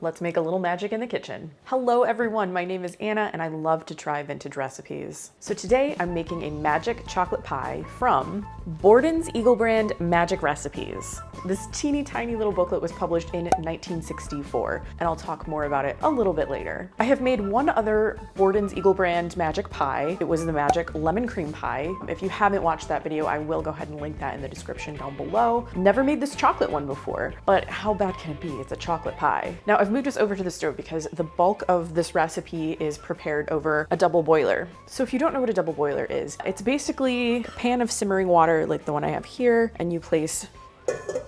let's make a little magic in the kitchen. Hello everyone, my name is Anna and I love to try vintage recipes. So today I'm making a magic chocolate pie from Borden's Eagle brand Magic Recipes. This teeny tiny little booklet was published in 1964, and I'll talk more about it a little bit later. I have made one other Borden's Eagle brand magic pie. It was the magic lemon cream pie. If you haven't watched that video, I will go ahead and link that in the description down below. Never made this chocolate one before, but how bad can it be? It's a chocolate pie. Now I've moved this over to the stove because the bulk of this recipe is prepared over a double boiler. So if you don't know what a double boiler is, it's basically a pan of simmering water like the one I have here, and you place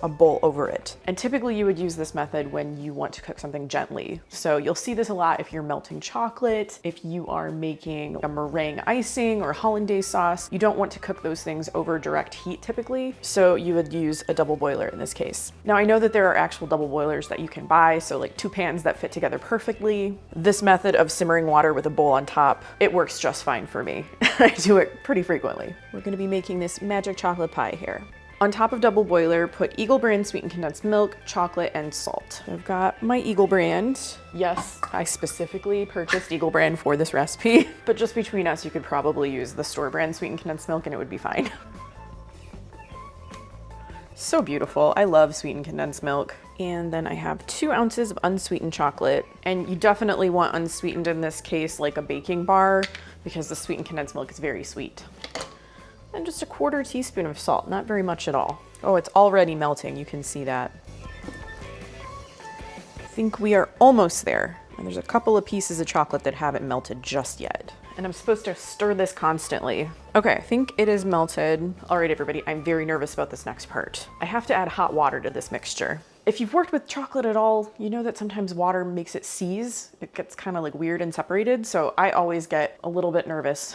a bowl over it. And typically you would use this method when you want to cook something gently. So you'll see this a lot if you're melting chocolate, if you are making a meringue icing or hollandaise sauce. You don't want to cook those things over direct heat typically, so you would use a double boiler in this case. Now I know that there are actual double boilers that you can buy, so like 2 pans that fit together perfectly. This method of simmering water with a bowl on top, it works just fine for me. I do it pretty frequently. We're gonna be making this magic chocolate pie here. On top of double boiler, put Eagle brand sweetened condensed milk, chocolate, and salt. I've got my Eagle brand. Yes, I specifically purchased Eagle brand for this recipe, but just between us, you could probably use the store brand sweetened condensed milk and it would be fine. So beautiful. I love sweetened condensed milk. And then I have 2 ounces of unsweetened chocolate. And you definitely want unsweetened in this case, like a baking bar, because the sweetened condensed milk is very sweet. And just a 1/4 teaspoon of salt, not very much at all. Oh, it's already melting, you can see that. I think we are almost there. And there's a couple of pieces of chocolate that haven't melted just yet. And I'm supposed to stir this constantly. Okay, I think it is melted. All right, everybody, I'm very nervous about this next part. I have to add hot water to this mixture. If you've worked with chocolate at all, you know that sometimes water makes it seize. It gets kind of like weird and separated, so I always get a little bit nervous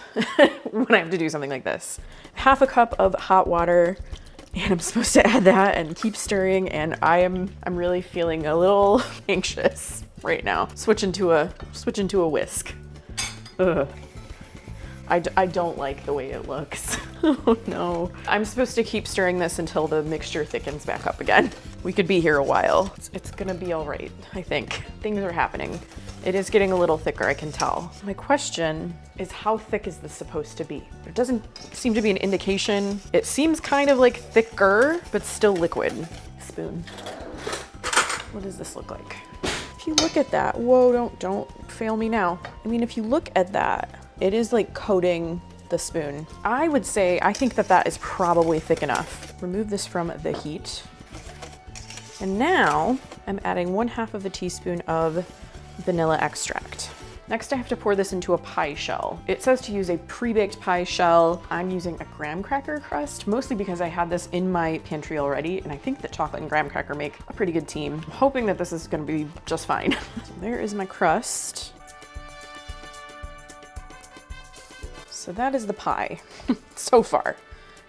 when I have to do something like this. 1/2 cup of hot water, and I'm supposed to add that and keep stirring, and I'm really feeling a little anxious right now. Switch into a whisk. Ugh. I don't like the way it looks. Oh no. I'm supposed to keep stirring this until the mixture thickens back up again. We could be here a while. It's gonna be all right, I think. Things are happening. It is getting a little thicker, I can tell. My question is, how thick is this supposed to be? There doesn't seem to be an indication. It seems kind of like thicker, but still liquid. Spoon. What does this look like? If you look at that, whoa, don't fail me now. I mean, if you look at that, it is like coating the spoon. I would say, I think that that is probably thick enough. Remove this from the heat. And now I'm adding 1/2 teaspoon of vanilla extract. Next, I have to pour this into a pie shell. It says to use a pre-baked pie shell. I'm using a graham cracker crust, mostly because I had this in my pantry already, and I think that chocolate and graham cracker make a pretty good team. I'm hoping that this is gonna be just fine. So there is my crust. So that is the pie so far.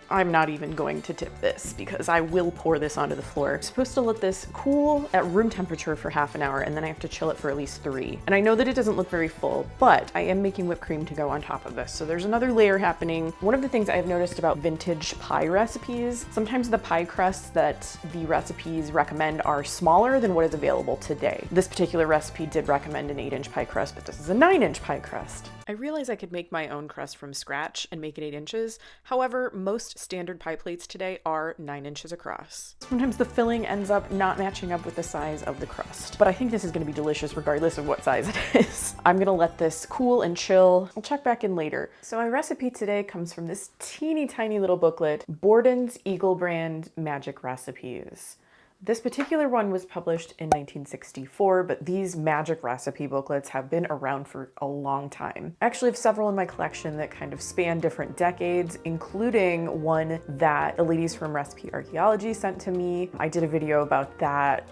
I'm not even going to tip this because I will pour this onto the floor. I'm supposed to let this cool at room temperature for 1/2 hour, and then I have to chill it for at least 3. And I know that it doesn't look very full, but I am making whipped cream to go on top of this. So there's another layer happening. One of the things I've noticed about vintage pie recipes, sometimes the pie crusts that the recipes recommend are smaller than what is available today. This particular recipe did recommend an 8-inch pie crust, but this is a 9-inch pie crust. I realize I could make my own crust from scratch and make it 8 inches. However, most standard pie plates today are 9 inches across. Sometimes the filling ends up not matching up with the size of the crust, but I think this is gonna be delicious regardless of what size it is. I'm gonna let this cool and chill. I'll check back in later. So my recipe today comes from this teeny tiny little booklet, Borden's Eagle brand Magic Recipes. This particular one was published in 1964, but these magic recipe booklets have been around for a long time. I actually have several in my collection that kind of span different decades, including one that the ladies from Recipe Archaeology sent to me. I did a video about that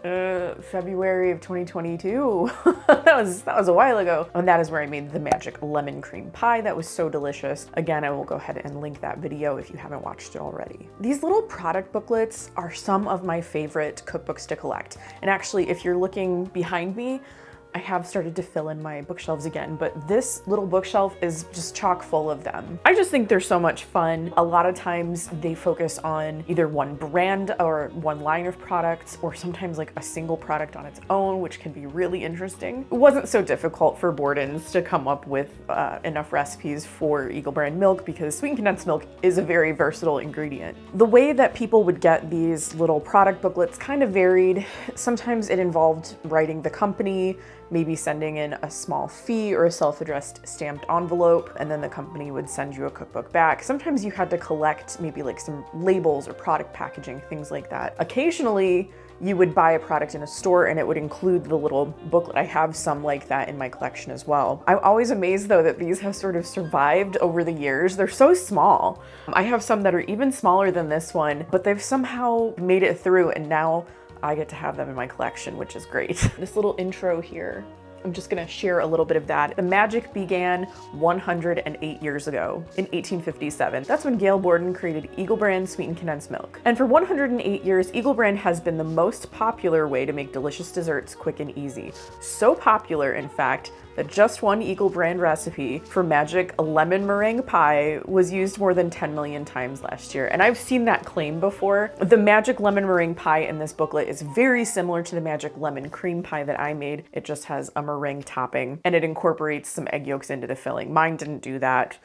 February of 2022. that was a while ago. And that is where I made the magic lemon cream pie that was so delicious. Again, I will go ahead and link that video if you haven't watched it already. These little product booklets are some of my favorite cookbooks to collect. And actually, if you're looking behind me, I have started to fill in my bookshelves again, but this little bookshelf is just chock full of them. I just think they're so much fun. A lot of times they focus on either one brand or one line of products, or sometimes like a single product on its own, which can be really interesting. It wasn't so difficult for Borden's to come up with enough recipes for Eagle brand milk, because sweetened condensed milk is a very versatile ingredient. The way that people would get these little product booklets kind of varied. Sometimes it involved writing the company, maybe sending in a small fee or a self-addressed stamped envelope, and then the company would send you a cookbook back. Sometimes you had to collect maybe like some labels or product packaging, things like that. Occasionally, you would buy a product in a store and it would include the little booklet. I have some like that in my collection as well. I'm always amazed though that these have sort of survived over the years. They're so small. I have some that are even smaller than this one, but they've somehow made it through, and now I get to have them in my collection, which is great. This little intro here, I'm just gonna share a little bit of that. The magic began 108 years ago in 1857. That's when Gail Borden created Eagle brand sweetened condensed milk. And for 108 years, Eagle brand has been the most popular way to make delicious desserts quick and easy. So popular, in fact, that just one Eagle brand recipe for magic lemon meringue pie was used more than 10 million times last year. And I've seen that claim before. The magic lemon meringue pie in this booklet is very similar to the magic lemon cream pie that I made. It just has a meringue topping and it incorporates some egg yolks into the filling. Mine didn't do that.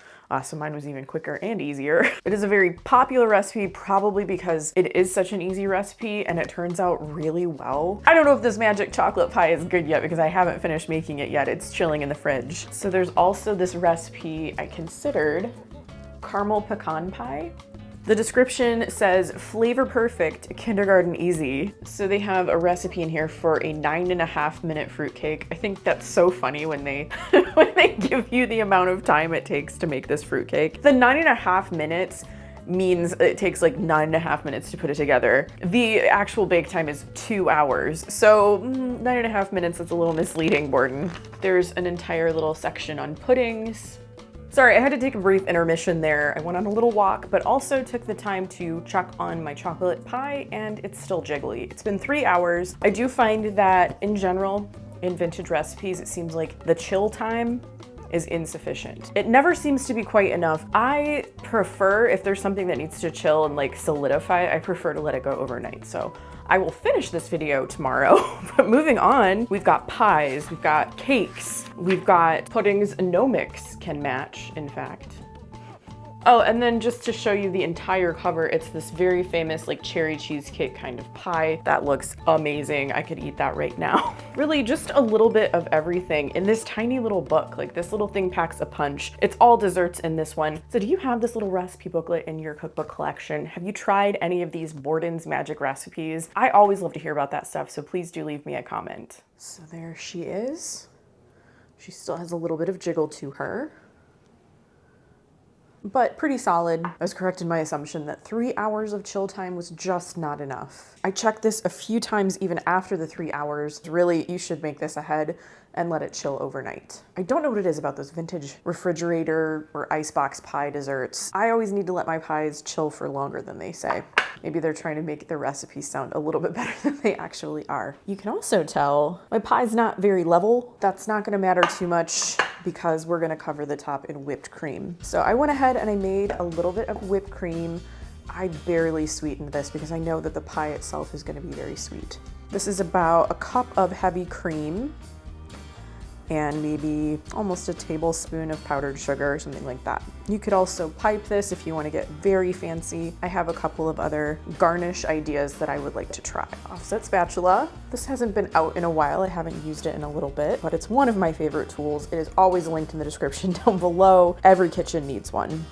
So mine was even quicker and easier. It is a very popular recipe, probably because it is such an easy recipe and it turns out really well. I don't know if this magic chocolate pie is good yet because I haven't finished making it yet. It's chilling in the fridge. So there's also this recipe I considered, caramel pecan pie. The description says flavor perfect, kindergarten easy. So they have a recipe in here for a 9.5 minute fruitcake. I think that's so funny when they when they give you the amount of time it takes to make this fruitcake. The 9.5 minutes means it takes like 9.5 minutes to put it together. The actual bake time is 2 hours. So 9.5 minutes is a little misleading, Borden. There's an entire little section on puddings. Sorry, I had to take a brief intermission there. I went on a little walk, but also took the time to chuck on my chocolate pie, and it's still jiggly. It's been 3 hours. I do find that in general, in vintage recipes, it seems like the chill time is insufficient. It never seems to be quite enough. I prefer, if there's something that needs to chill and like solidify, I prefer to let it go overnight. So I will finish this video tomorrow. But moving on, we've got pies, we've got cakes, we've got puddings no mix can match, in fact. Oh, and then just to show you the entire cover, it's this very famous like cherry cheesecake kind of pie. That looks amazing. I could eat that right now. Really just a little bit of everything in this tiny little book. Like this little thing packs a punch. It's all desserts in this one. So do you have this little recipe booklet in your cookbook collection? Have you tried any of these Borden's magic recipes? I always love to hear about that stuff, so please do leave me a comment. So there she is. She still has a little bit of jiggle to her, but pretty solid. I was correct in my assumption that 3 hours of chill time was just not enough. I checked this a few times even after the 3 hours. Really, you should make this ahead and let it chill overnight. I don't know what it is about those vintage refrigerator or icebox pie desserts. I always need to let my pies chill for longer than they say. Maybe they're trying to make their recipes sound a little bit better than they actually are. You can also tell my pie's not very level. That's not gonna matter too much because we're gonna cover the top in whipped cream. So I went ahead and I made a little bit of whipped cream. I barely sweetened this because I know that the pie itself is gonna be very sweet. This is about a cup of heavy cream and maybe almost a tablespoon of powdered sugar or something like that. You could also pipe this if you want to get very fancy. I have a couple of other garnish ideas that I would like to try. Offset spatula. This hasn't been out in a while. I haven't used it in a little bit, but it's one of my favorite tools. It is always linked in the description down below. Every kitchen needs one.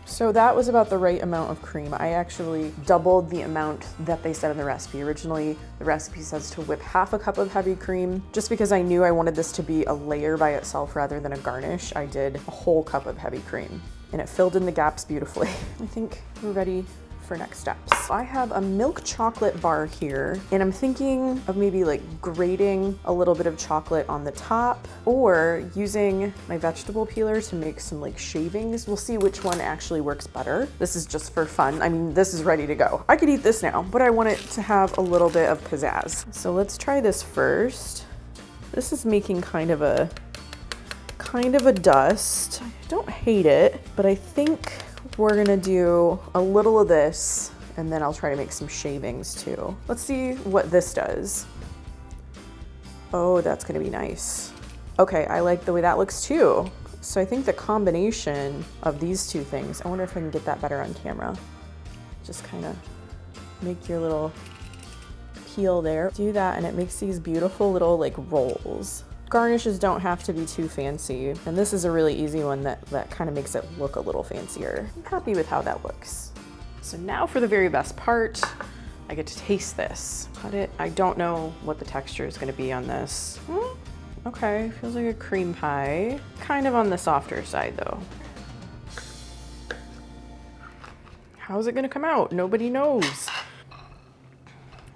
So that was about the right amount of cream. I actually doubled the amount that they said in the recipe. Originally, the recipe says to whip half a cup of heavy cream. Just because I knew I wanted this to be a layer by itself rather than a garnish, I did a whole cup of heavy cream and it filled in the gaps beautifully. I think we're ready for for next steps. I have a milk chocolate bar here, and I'm thinking of maybe like grating a little bit of chocolate on the top or using my vegetable peeler to make some like shavings. We'll see which one actually works better. This is just for fun. I mean, this is ready to go. I could eat this now, but I want it to have a little bit of pizzazz. So let's try this first. This is making kind of a dust. I don't hate it, but I think we're gonna do a little of this and then I'll try to make some shavings too. Let's see what this does. Oh, that's gonna be nice. Okay, I like the way that looks too. So I think the combination of these two things, I wonder if I can get that better on camera. Just kind of make your little peel there. Do that and it makes these beautiful little like rolls. Garnishes don't have to be too fancy, and this is a really easy one that kind of makes it look a little fancier. I'm happy with how that looks. So now for the very best part, I get to taste this. Cut it. I don't know what the texture is going to be on this. Okay, feels like a cream pie. Kind of on the softer side though. How's it going to come out? Nobody knows.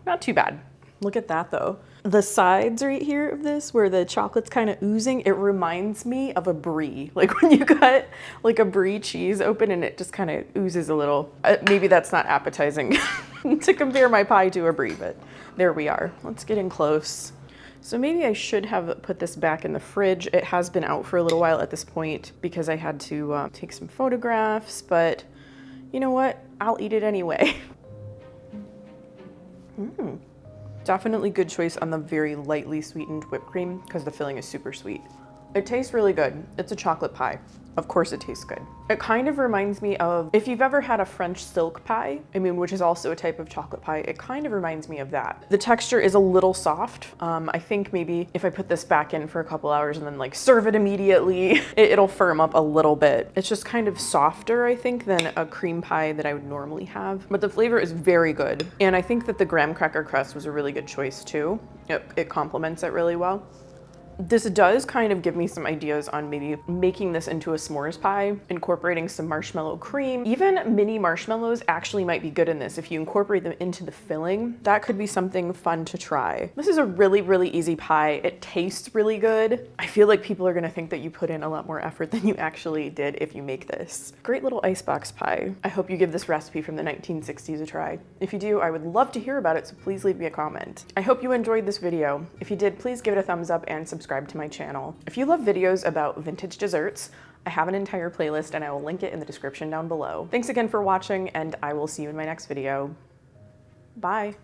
Not too bad. Look at that though. The sides right here of this, where the chocolate's kind of oozing, it reminds me of a brie. Like when you cut like a brie cheese open and it just kind of oozes a little. Maybe that's not appetizing to compare my pie to a brie, but there we are. Let's get in close. So maybe I should have put this back in the fridge. It has been out for a little while at this point because I had to take some photographs, but you know what? I'll eat it anyway. Definitely good choice on the very lightly sweetened whipped cream because the filling is super sweet. It tastes really good. It's a chocolate pie. Of course it tastes good. It kind of reminds me of, if you've ever had a French silk pie, I mean, which is also a type of chocolate pie, it kind of reminds me of that. The texture is a little soft. I think maybe if I put this back in for a couple hours and then like serve it immediately, it'll firm up a little bit. It's just kind of softer, I think, than a cream pie that I would normally have. But the flavor is very good. And I think that the graham cracker crust was a really good choice too. It complements it really well. This does kind of give me some ideas on maybe making this into a s'mores pie, incorporating some marshmallow cream. Even mini marshmallows actually might be good in this. If you incorporate them into the filling, that could be something fun to try. This is a really, really easy pie. It tastes really good. I feel like people are gonna think that you put in a lot more effort than you actually did if you make this. Great little icebox pie. I hope you give this recipe from the 1960s a try. If you do, I would love to hear about it, so please leave me a comment. I hope you enjoyed this video. If you did, please give it a thumbs up and subscribe to my channel. If you love videos about vintage desserts, I have an entire playlist and I will link it in the description down below. Thanks again for watching, and I will see you in my next video. Bye.